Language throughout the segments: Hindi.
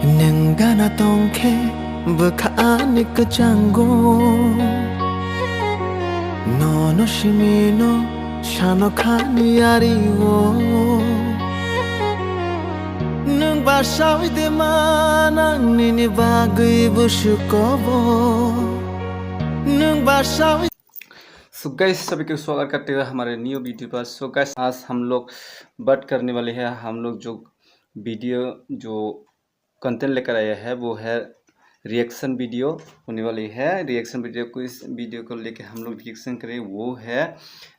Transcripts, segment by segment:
Nengana tongke bekani kecanggo Nono shimino shano khani ariwo Nung bashawi de manang nini bagui bushukobo Nung bashawi। So guys सभी को स्वागत करते हुए हमारे न्यू वीडियो पर। सो गाइस आज हम लोग बात करने वाले हैं, हम लोग जो वीडियो जो कंटेंट लेकर आया है वो है रिएक्शन वीडियो होने वाली है। रिएक्शन वीडियो को इस वीडियो को लेके हम लोग रिएक्शन करें वो है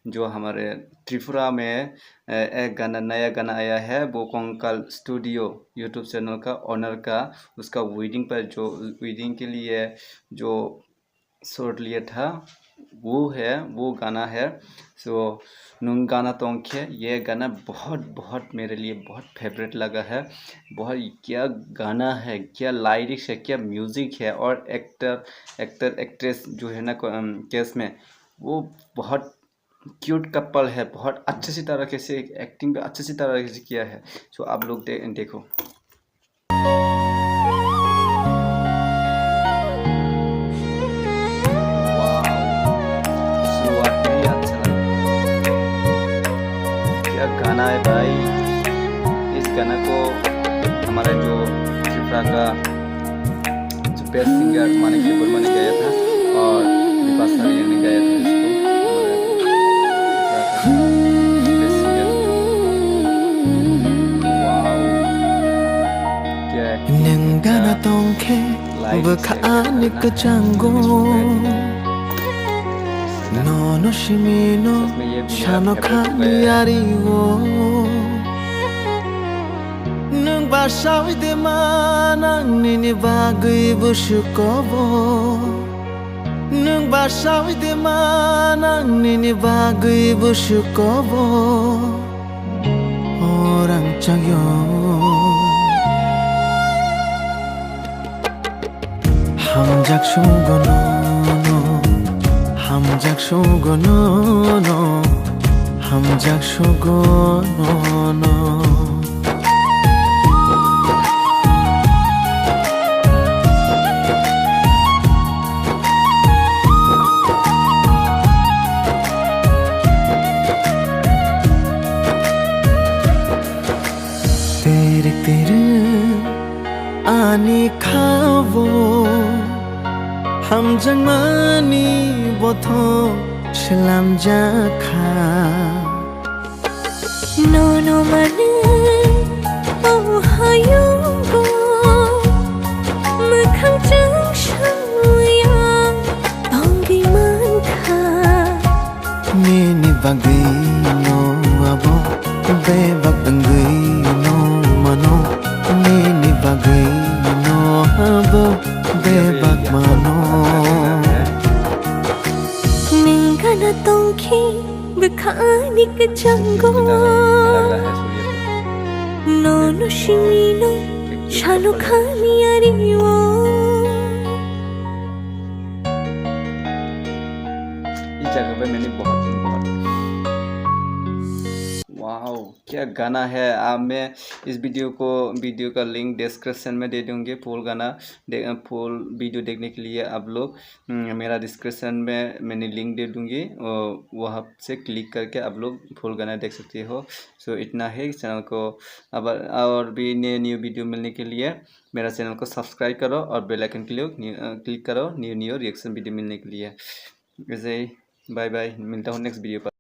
जो हमारे त्रिपुरा में एक गाना नया गाना आया है, वो कंकाल स्टूडियो यूट्यूब चैनल का ओनर का उसका वेडिंग पर जो वेडिंग के लिए जो शॉट लिया था वो गाना है। सो नुंग गाना तोंखे ये गाना बहुत मेरे लिए बहुत फेवरेट लगा है। बहुत क्या गाना है, क्या लाइरिक्स है, क्या म्यूज़िक है, और एक्टर एक्ट्रेस जो है ना केस में वो बहुत क्यूट कपल है। बहुत अच्छे सी तरीके से एक्टिंग भी अच्छे सी तरीके से किया है। सो आप लोग देखो। गाना है भाई, इस गाना को हमारा जो त्रिपुरा का जो बेस्ट सिंगर मानिक वर्मा ने गाया था और विपाशा ने गाया था इसको। Nono shimino shano khani ariwo Nung bashawi de manang nini bagui bushukobo Nung bashawi de manang nini bagui bushukobo Orang chagyo Hamjak shugono Hamjak shugono Hamjak shugono Tere tere ani khavo Hamjang mani boto shalam jakha Nono mane oh hayungo Mukhang jang shaya Tongi mankha Nini bagay no abo Bebak bangay no mano Nini bagay no abo Bebak mano Nengana tongki bekani kecanggo Nono shimino shano khani ariwo इस जगह पे मैंने बहुत वाओ क्या गाना है। मैं इस वीडियो का लिंक डिस्क्रिप्शन में दे दूँगी। फुल गाना फुल वीडियो देखने के लिए आप लोग मेरा डिस्क्रिप्शन में मैंने लिंक दे दूँगी और वहाँ से क्लिक करके आप लोग फुल गाना देख सकते हो। सो इतना है चैनल को। अब और भी न्यू वीडियो मिलने के लिए मेरा चैनल को सब्सक्राइब करो और बेल आइकन के लिए क्लिक करो न्यू रिएक्शन वीडियो मिलने के लिए। वैसे ही बाय बाय, मिलता हूँ नेक्स्ट वीडियो पर।